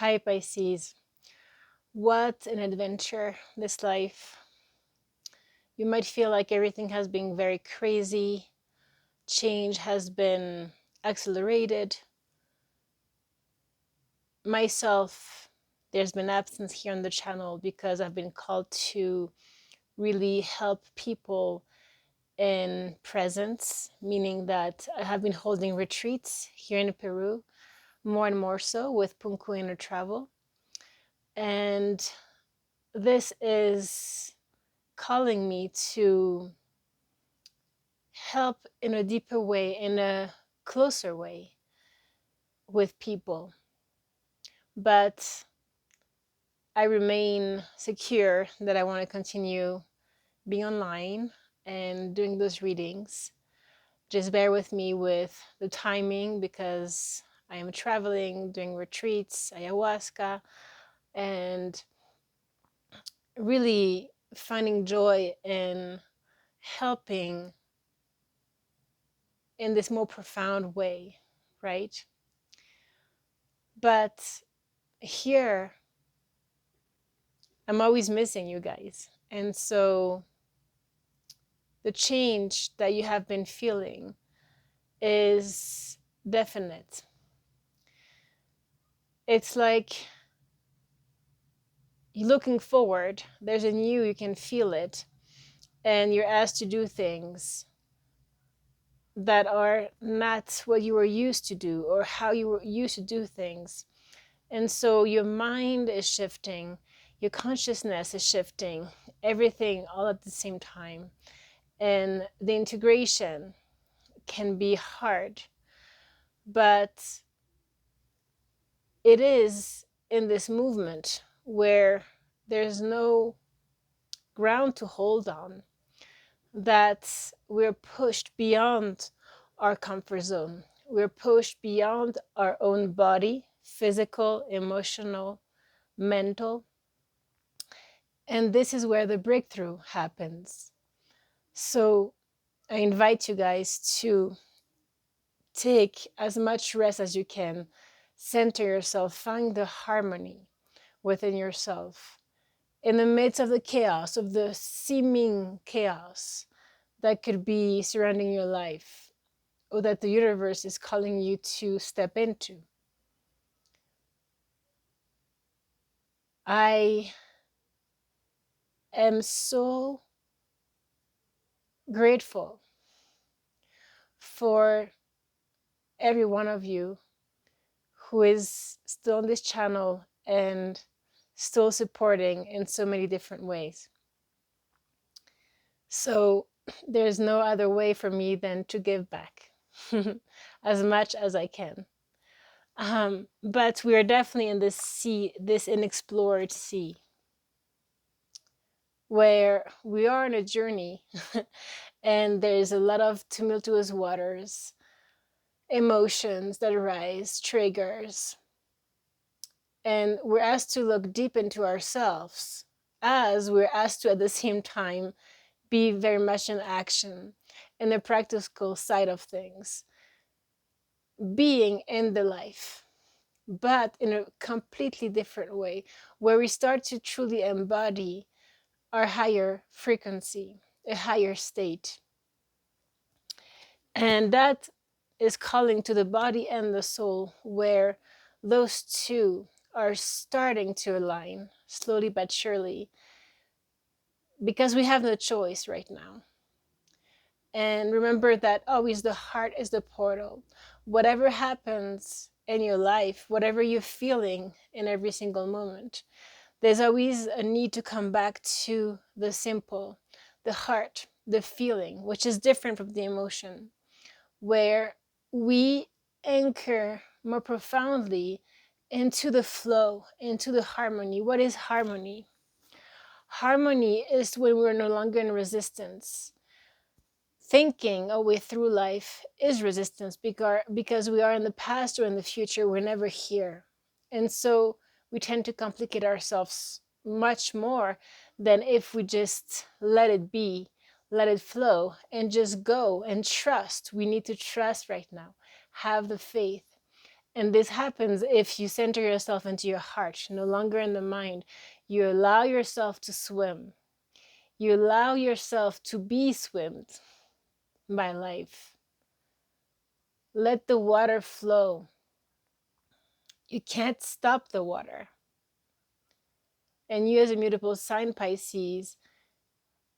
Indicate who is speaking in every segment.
Speaker 1: Hi Pisces, what an adventure this life. You might feel like everything has been very crazy, change has been accelerated. Myself, there's been absence here on the channel because I've been called to really help people in presence, meaning that I have been holding retreats here in Peru, more and more so with PUNQU Inner Travel. And this is calling me to help in a deeper way, in a closer way with people. But I remain secure that I want to continue being online and doing those readings. Just bear with me with the timing because I am traveling, doing retreats, ayahuasca, and really finding joy in helping in this more profound way, right? But here, I'm always missing you guys. And so the change that you have been feeling is definite. It's like you're looking forward, there's a new, you can feel it, and you're asked to do things that are not what you were used to do or how you were used to do things. And so your mind is shifting, your consciousness is shifting, everything all at the same time. And the integration can be hard, but it is in this movement where there's no ground to hold on, that we're pushed beyond our comfort zone. We're pushed beyond our own body, physical, emotional, mental. And this is where the breakthrough happens. So I invite you guys to take as much rest as you can, center yourself, find the harmony within yourself. In the midst of the chaos, of the seeming chaos that could be surrounding your life, or that the universe is calling you to step into. I am so grateful for every one of you who is still on this channel and still supporting in so many different ways. So there's no other way for me than to give back as much as I can. But we are definitely in this sea, this unexplored sea, where we are on a journey and there's a lot of tumultuous waters, emotions that arise, triggers, and we're asked to look deep into ourselves as we're asked to at the same time be very much in action in the practical side of things, being in the life, but in a completely different way, where we start to truly embody our higher frequency, a higher state. And that is calling to the body and the soul, where those two are starting to align slowly but surely, because we have no choice right now. And remember that always the heart is the portal. Whatever happens in your life, whatever you're feeling in every single moment, there's always a need to come back to the simple, the heart, the feeling, which is different from the emotion, where we anchor more profoundly into the flow, into the harmony. What is harmony? Harmony is when we're no longer in resistance. Thinking our way through life is resistance because we are in the past or in the future, we're never here. And so we tend to complicate ourselves much more than if we just let it be, let it flow, and just go and trust. We need to trust right now, have the faith. And this happens if you center yourself into your heart, no longer in the mind. You allow yourself to swim. You allow yourself to be swimmed by life. Let the water flow. You can't stop the water. And you, as a mutable sign, Pisces,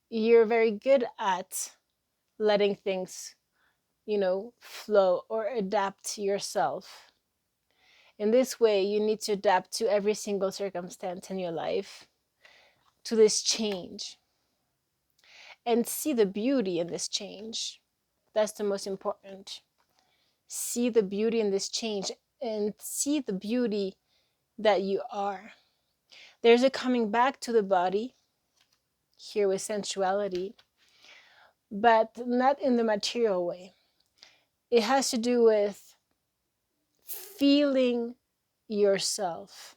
Speaker 1: you're very good at letting things, flow or adapt yourself. In this way, you need to adapt to every single circumstance in your life, to this change, and see the beauty in this change. That's the most important. See the beauty in this change and see the beauty that you are. There's a coming back to the body here with sensuality, but not in the material way. It has to do with feeling yourself.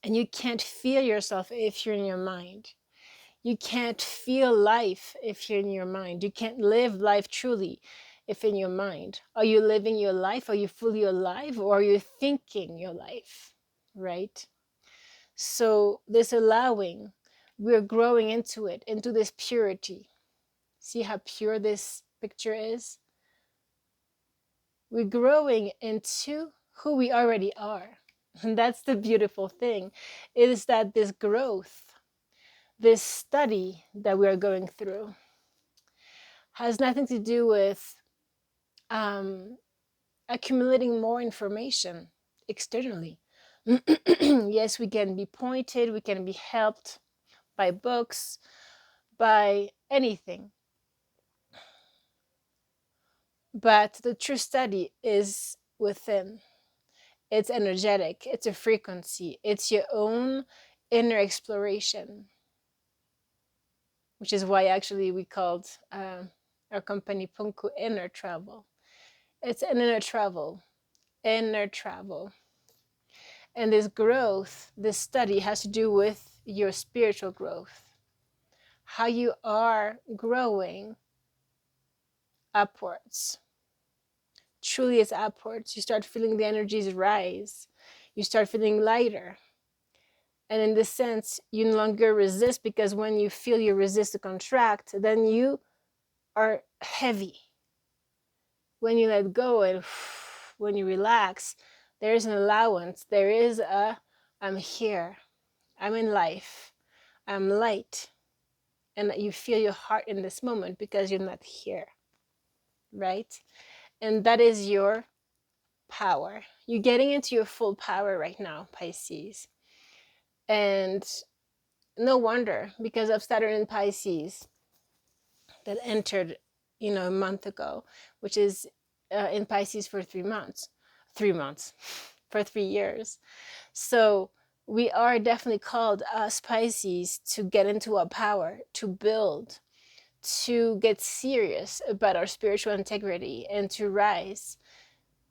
Speaker 1: And you can't feel yourself if you're in your mind. You can't feel life if you're in your mind. You can't live life truly if in your mind. Are you living your life? Are you fully alive? Or are you thinking your life? Right? So this allowing, we're growing into it, into this purity. See how pure this picture is? We're growing into who we already are. And that's the beautiful thing, is that this growth, this study that we are going through has nothing to do with accumulating more information externally. Yes, we can be pointed, we can be helped by books, by anything. But the true study is within. It's energetic, it's a frequency, it's your own inner exploration, which is why actually we called our company PUNQU Inner Travel. It's an inner travel. And this growth, this study has to do with your spiritual growth, how you are growing upwards. Truly it's upwards. You start feeling the energies rise. You start feeling lighter. And in this sense, you no longer resist, because when you feel you resist to contract, then you are heavy. When you let go and when you relax, there is an allowance. There is I'm here. I'm in life. I'm light. And you feel your heart in this moment because you're not here. Right? And that is your power. You're getting into your full power right now, Pisces. And no wonder, because of Saturn in Pisces that entered, a month ago, which is in Pisces for 3 months. 3 months. For 3 years. So we are definitely called, us Pisces, to get into our power, to build, to get serious about our spiritual integrity, and to rise,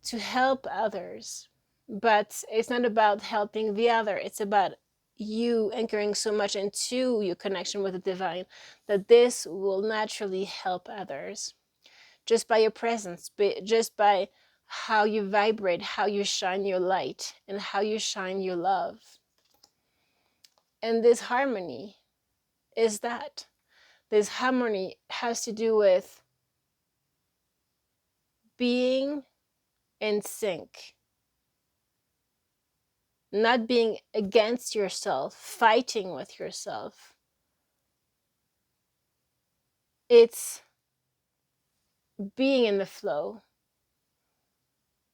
Speaker 1: to help others. But it's not about helping the other. It's about you anchoring so much into your connection with the divine that this will naturally help others. Just by your presence, just by how you vibrate, how you shine your light, and how you shine your love. And this harmony is that. This harmony has to do with being in sync, not being against yourself, fighting with yourself. It's being in the flow,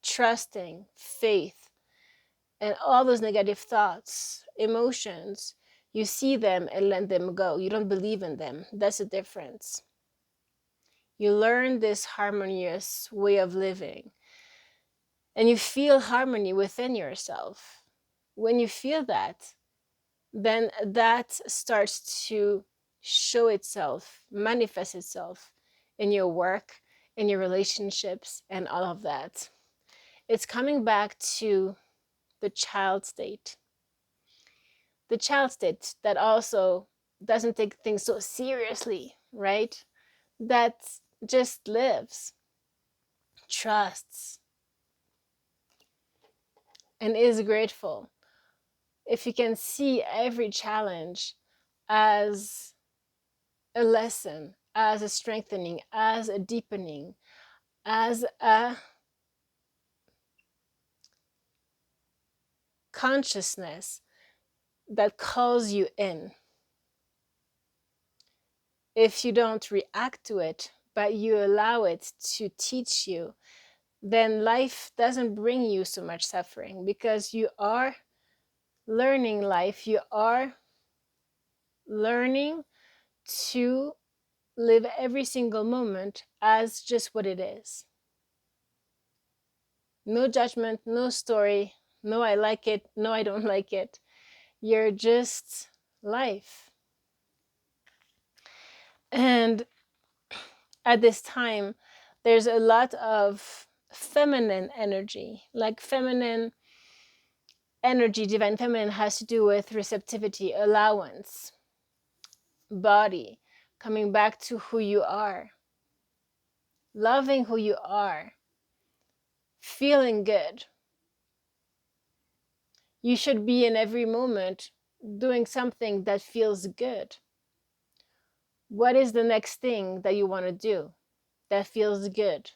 Speaker 1: trusting, faith, and all those negative thoughts, emotions. You see them and let them go. You don't believe in them. That's the difference. You learn this harmonious way of living, and you feel harmony within yourself. When you feel that, then that starts to show itself, manifest itself in your work, in your relationships, and all of that. It's coming back to the child state. The child state that also doesn't take things so seriously, right? That just lives, trusts, and is grateful, if you can see every challenge as a lesson, as a strengthening, as a deepening, as a consciousness that calls you in. If you don't react to it, but you allow it to teach you, then life doesn't bring you so much suffering, because you are learning life. You are learning to live every single moment as just what it is. No judgment, no story, no I like it, no I don't like it. You're just life. And at this time, there's a lot of feminine energy. Like feminine energy, divine feminine, has to do with receptivity, allowance, body, coming back to who you are, loving who you are, feeling good. You should be in every moment doing something that feels good. What is the next thing that you want to do that feels good?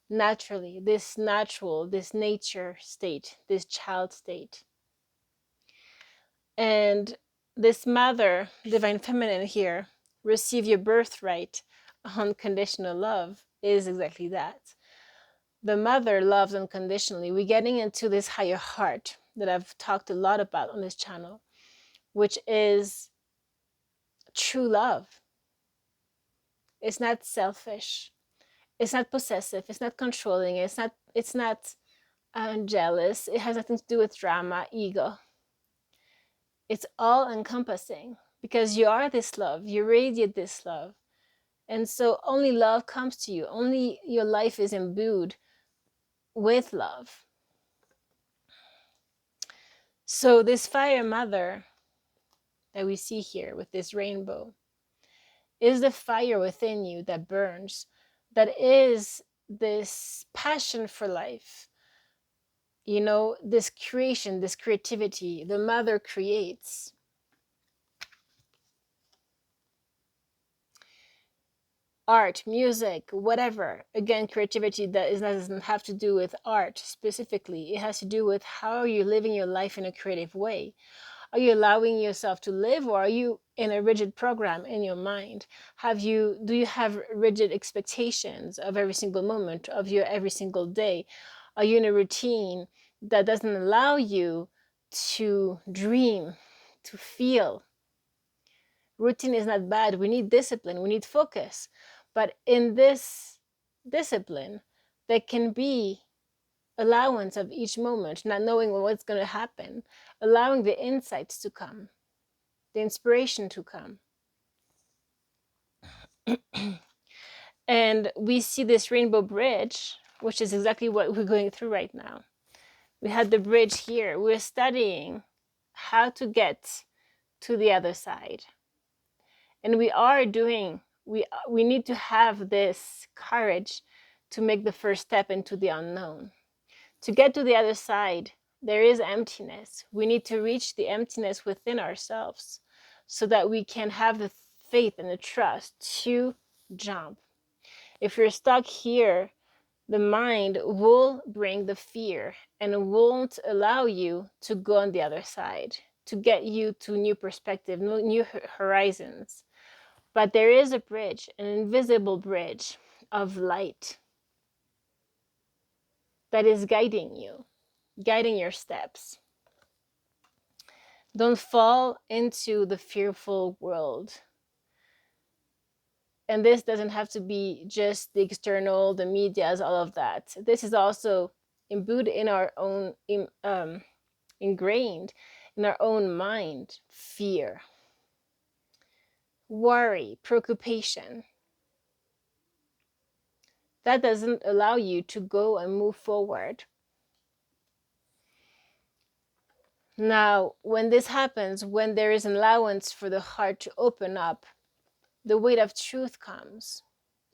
Speaker 1: Naturally, this natural, this nature state, this child state. And this mother, divine feminine here, receive your birthright, unconditional love, is exactly that. The mother loves unconditionally. We're getting into this higher heart that I've talked a lot about on this channel, which is true love. It's not selfish. It's not possessive. It's not controlling. It's not jealous. It has nothing to do with drama, ego. It's all encompassing, because you are this love. You radiate this love. And so only love comes to you. Only your life is imbued with love. So this fire mother that we see here with this rainbow is the fire within you that burns, that is this passion for life. You know, this creation, this creativity, the mother creates. Art, music, whatever. Again, creativity doesn't have to do with art specifically. It has to do with how you're living your life in a creative way. Are you allowing yourself to live, or are you in a rigid program in your mind? Do you have rigid expectations of every single moment of your every single day? Are you in a routine that doesn't allow you to dream, to feel? Routine is not bad. We need discipline. We need focus. But in this discipline, there can be allowance of each moment, not knowing what's going to happen, allowing the insights to come, the inspiration to come. And we see this rainbow bridge, which is exactly what we're going through right now. We had the bridge here. We're studying how to get to the other side. And we need to have this courage to make the first step into the unknown. To get to the other side, there is emptiness. We need to reach the emptiness within ourselves so that we can have the faith and the trust to jump. If you're stuck here, the mind will bring the fear and won't allow you to go on the other side, to get you to new perspective, new horizons. But there is a bridge, an invisible bridge of light that is guiding you, guiding your steps. Don't fall into the fearful world. And this doesn't have to be just the external, the medias, all of that. This is also imbued in our own, ingrained in our own mind. Fear, worry, preoccupation. That doesn't allow you to go and move forward. Now, when this happens, when there is an allowance for the heart to open up, the weight of truth comes.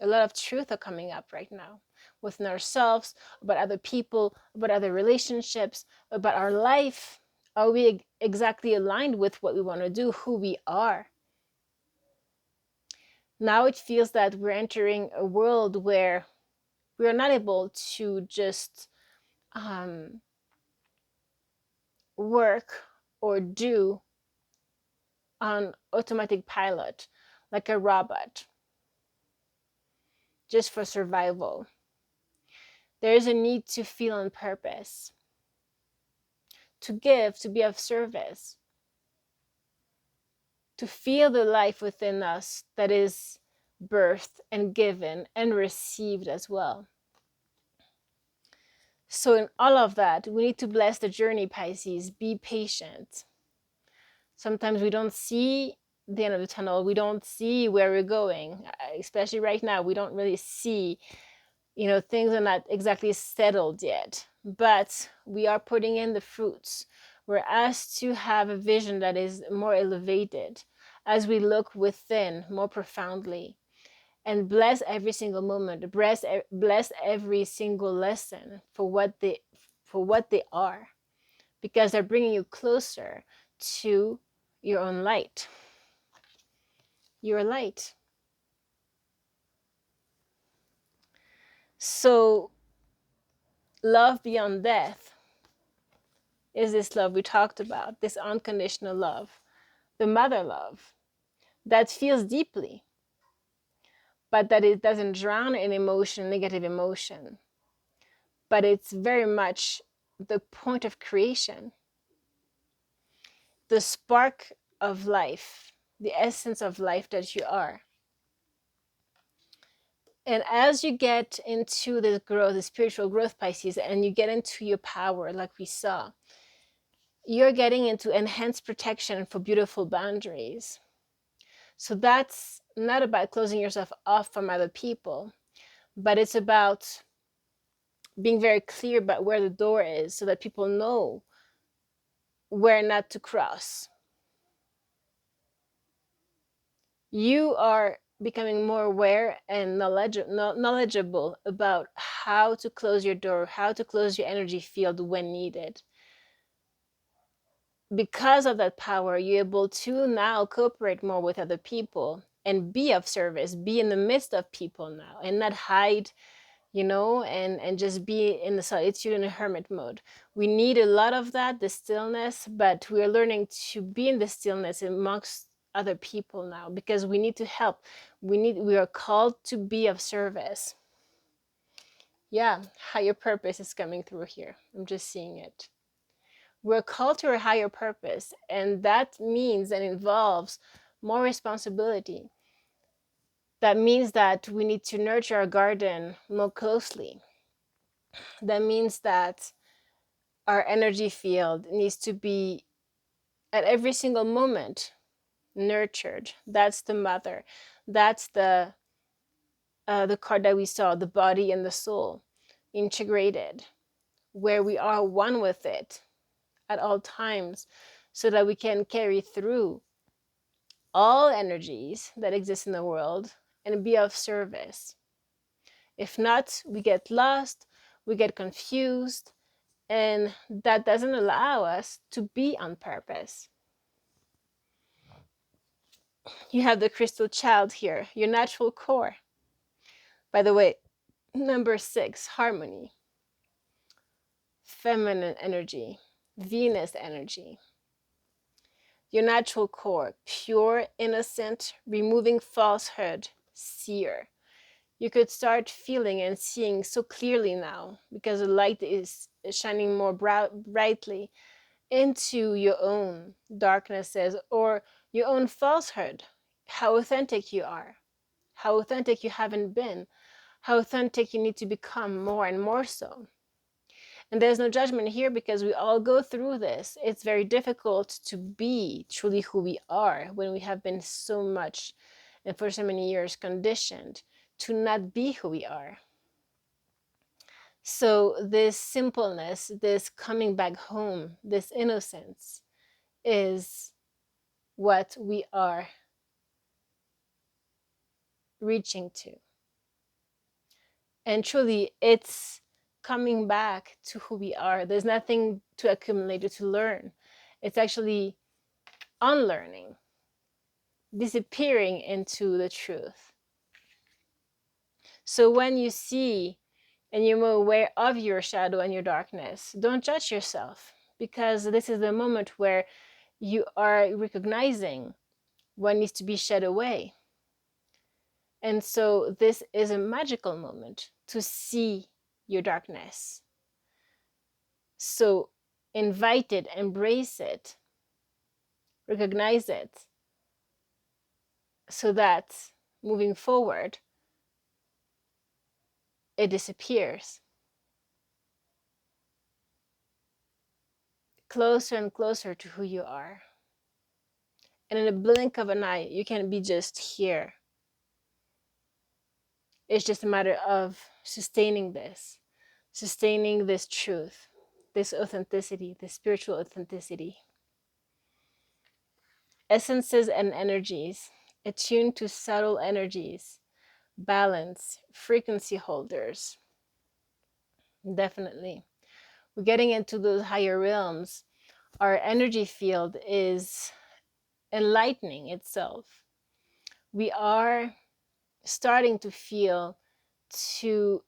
Speaker 1: A lot of truth are coming up right now. within ourselves, about other people, about other relationships, about our life? Are we exactly aligned with what we want to do, who we are? Now it feels that we're entering a world where we are not able to just work or do on automatic pilot like a robot just for survival. There is a need to feel on purpose, to give, to be of service, to feel the life within us that is birthed and given and received as well. So in all of that, we need to bless the journey, Pisces. Be patient. Sometimes we don't see the end of the tunnel. We don't see where we're going. Especially right now, we don't really see, things are not exactly settled yet. But we are putting in the fruits. We're asked to have a vision that is more elevated as we look within more profoundly, and bless every single moment, bless every single lesson for what they are, because they're bringing you closer to your own light. Your light. So love beyond death is this love we talked about, this unconditional love, the mother love that feels deeply, but that it doesn't drown in emotion, negative emotion, but it's very much the point of creation, the spark of life, the essence of life that you are. And as you get into the growth, the spiritual growth, Pisces, and you get into your power, like we saw, you're getting into enhanced protection for beautiful boundaries. So that's not about closing yourself off from other people, but it's about being very clear about where the door is so that people know where not to cross. You are becoming more aware and knowledgeable about how to close your door, how to close your energy field when needed. Because of that power, you're able to now cooperate more with other people and be of service, be in the midst of people now, and not hide, and just be in the solitude in a hermit mode. We need a lot of that, the stillness, but we're learning to be in the stillness amongst other people now, because we need to help. We are called to be of service. Yeah, higher purpose is coming through here. I'm just seeing it. We're called to a higher purpose, and that means and involves more responsibility. That means that we need to nurture our garden more closely. That means that our energy field needs to be at every single moment nurtured. That's the mother. That's the card that we saw, the body and the soul integrated, where we are one with it at all times, so that we can carry through all energies that exist in the world and be of service. If not, we get lost, we get confused, and that doesn't allow us to be on purpose. You have the crystal child here, your natural core. By the way, number 6, harmony, feminine energy, Venus energy. Your natural core, pure, innocent, removing falsehood, seer. You could start feeling and seeing so clearly now, because the light is shining more brightly into your own darknesses or your own falsehood, how authentic you are, how authentic you haven't been, how authentic you need to become more and more so. And there's no judgment here, because we all go through this. It's very difficult to be truly who we are when we have been so much and for so many years conditioned to not be who we are. So this simpleness, this coming back home, this innocence is what we are reaching to. And truly, it's coming back to who we are. There's nothing to accumulate or to learn. It's actually unlearning, disappearing into the truth. So when you see and you're more aware of your shadow and your darkness, don't judge yourself, because this is the moment where you are recognizing what needs to be shed away. And so this is a magical moment to see your darkness. So invite it, embrace it, recognize it, so that moving forward, it disappears. Closer and closer to who you are. And in a blink of an eye, you can be just here. It's just a matter of sustaining this truth, this authenticity, this spiritual authenticity. Essences and energies, attuned to subtle energies, balance, frequency holders. Definitely. We're getting into those higher realms. Our energy field is enlightening itself. We are starting to feel, to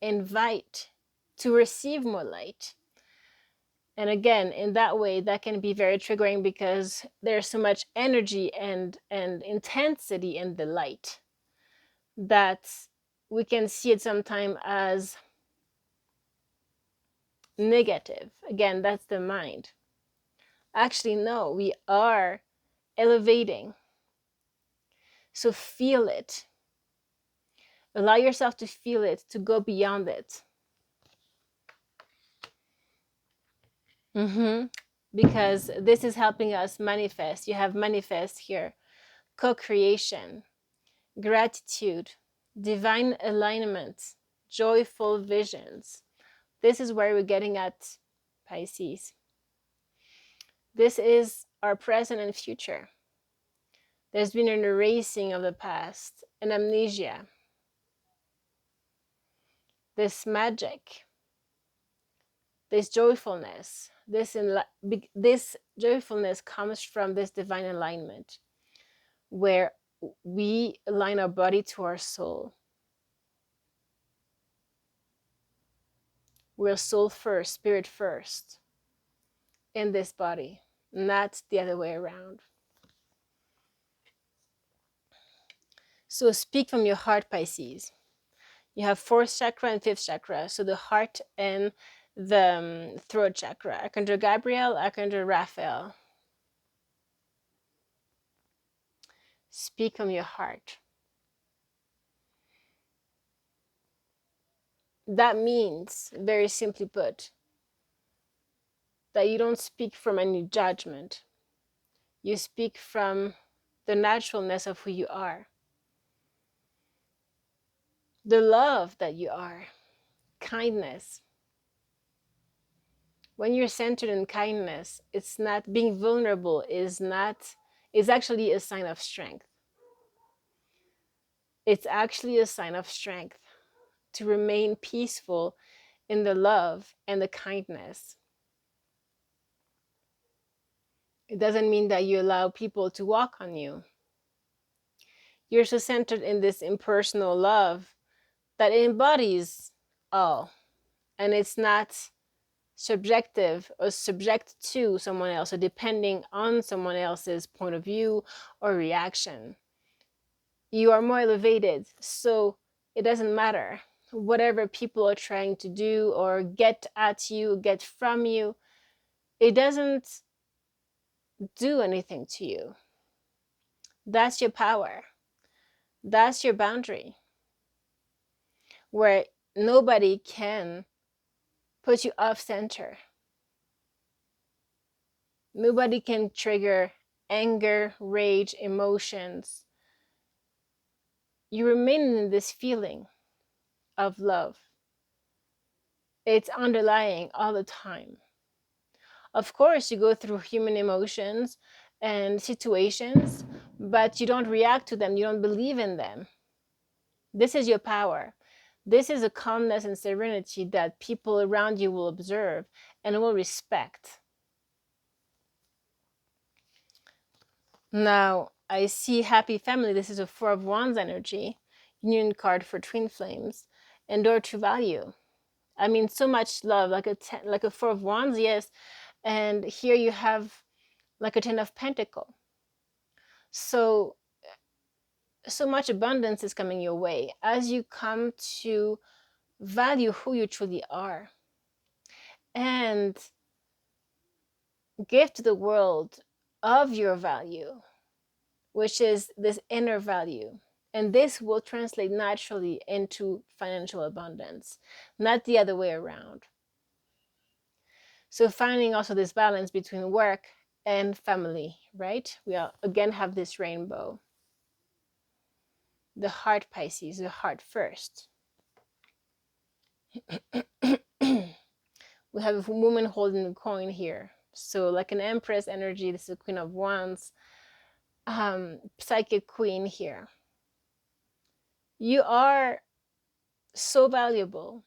Speaker 1: invite, to receive more light. And again, in that way, that can be very triggering, because there's so much energy and intensity in the light that we can see it sometimes as negative. Again, that's the mind. Actually, no, we are elevating. So feel it. Allow yourself to feel it, to go beyond it. Because this is helping us manifest. You have manifest here, co-creation, gratitude, divine alignment, joyful visions. This is where we're getting at, Pisces. This is our present and future. There's been an erasing of the past, an amnesia. This magic, this joyfulness, this joyfulness comes from this divine alignment, where we align our body to our soul. We're soul first, spirit first in this body, not the other way around. So speak from your heart, Pisces. You have 4th chakra and 5th chakra, so the heart and the throat chakra. Archangel Gabriel, Archangel Raphael. Speak from your heart. That means, very simply put, that you don't speak from any judgment. You speak from the naturalness of who you are, the love that you are, kindness. When you're centered in kindness, it's not being vulnerable, is actually a sign of strength. It's actually a sign of strength to remain peaceful in the love and the kindness. It doesn't mean that you allow people to walk on you. You're so centered in this impersonal love that it embodies all, and it's not subjective or subject to someone else or depending on someone else's point of view or reaction. You are more elevated, so it doesn't matter whatever people are trying to do or get at you, get from you. It doesn't do anything to you. That's your power. That's your boundary, where nobody can put you off center. Nobody can trigger anger, rage, emotions. You remain in this feeling of love. It's underlying all the time. Of course, you go through human emotions and situations, but you don't react to them. You don't believe in them. This is your power. This is a calmness and serenity that people around you will observe and will respect. Now, I see happy family. This is a Four of Wands energy, union card for twin flames, and door to value. I mean, so much love, like like a Four of Wands, yes. And here you have like a Ten of Pentacle. So much abundance is coming your way as you come to value who you truly are and give to the world of your value, which is this inner value. And this will translate naturally into financial abundance, not the other way around. So finding also this balance between work and family, right? We again have this rainbow. The heart, Pisces, the heart first. We have a woman holding a coin here. So like an empress energy, this is a Queen of Wands, psychic queen here. You are so valuable.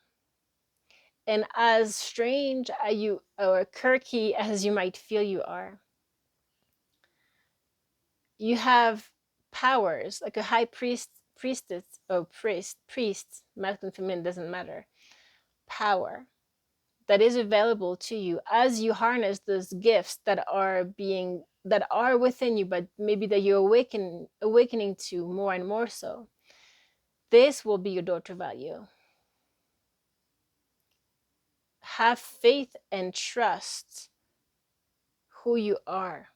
Speaker 1: And as strange as you or quirky as you might feel you are, you have powers like a high priestess, or priest, masculine, feminine, doesn't matter. Power that is available to you as you harness those gifts that are within you, but maybe that you're awakening to more and more so. This will be your door to value. Have faith and trust who you are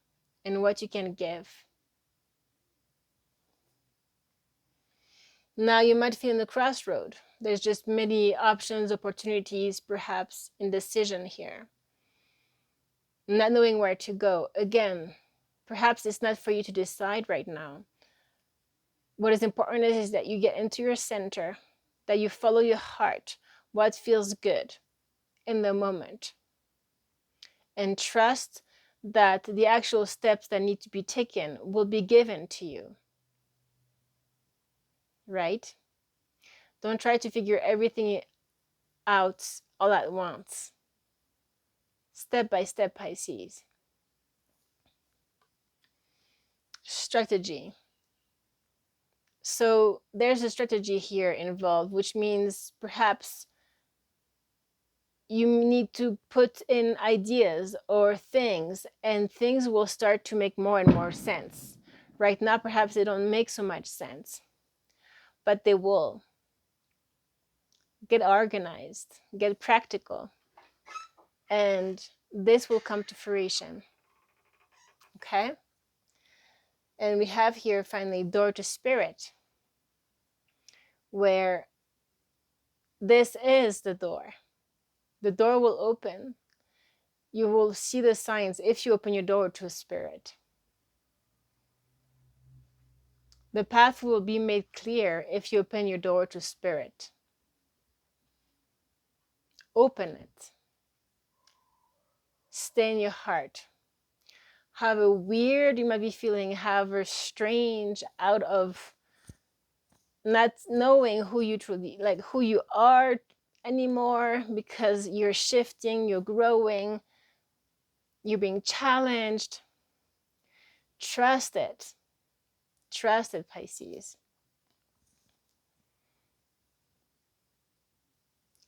Speaker 1: and what you can give. Now you might feel in the crossroad. There's just many options, opportunities, perhaps indecision here. Not knowing where to go. Again, perhaps it's not for you to decide right now. What is important is that you get into your center, that you follow your heart, what feels good in the moment, and trust that the actual steps that need to be taken will be given to you, right? Don't try to figure everything out all at once. Step by step, Pisces. Strategy. So there's a strategy here involved, which means perhaps you need to put in ideas or things, and things will start to make more and more sense. Right now, perhaps they don't make so much sense, but they will. Get organized, get practical, and this will come to fruition. Okay? And we have here finally door to spirit, where this is the door. The door will open. You will see the signs if you open your door to spirit. The path will be made clear if you open your door to spirit. Open it. Stay in your heart. However weird you might be feeling, however strange, out of not knowing who you truly, like who you are anymore, because you're shifting, you're growing, you're being challenged. Trust it. Trust it, Pisces.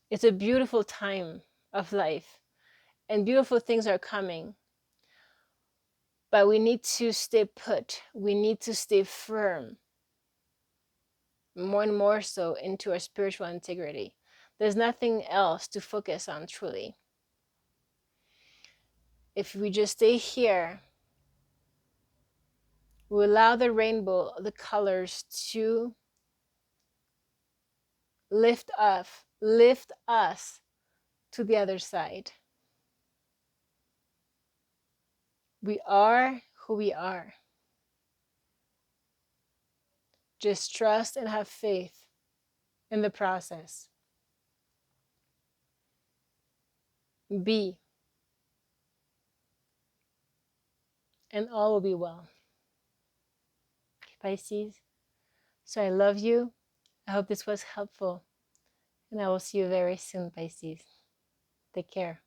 Speaker 1: It's a beautiful time of life, and beautiful things are coming. But we need to stay put. We need to stay firm, more and more so, into our spiritual integrity. There's nothing else to focus on, truly. If we just stay here, we allow the rainbow, the colors, to lift us to the other side. We are who we are. Just trust and have faith in the process. Be, and all will be well. Pisces, so I love you. I hope this was helpful, and I will see you very soon, Pisces. Take care.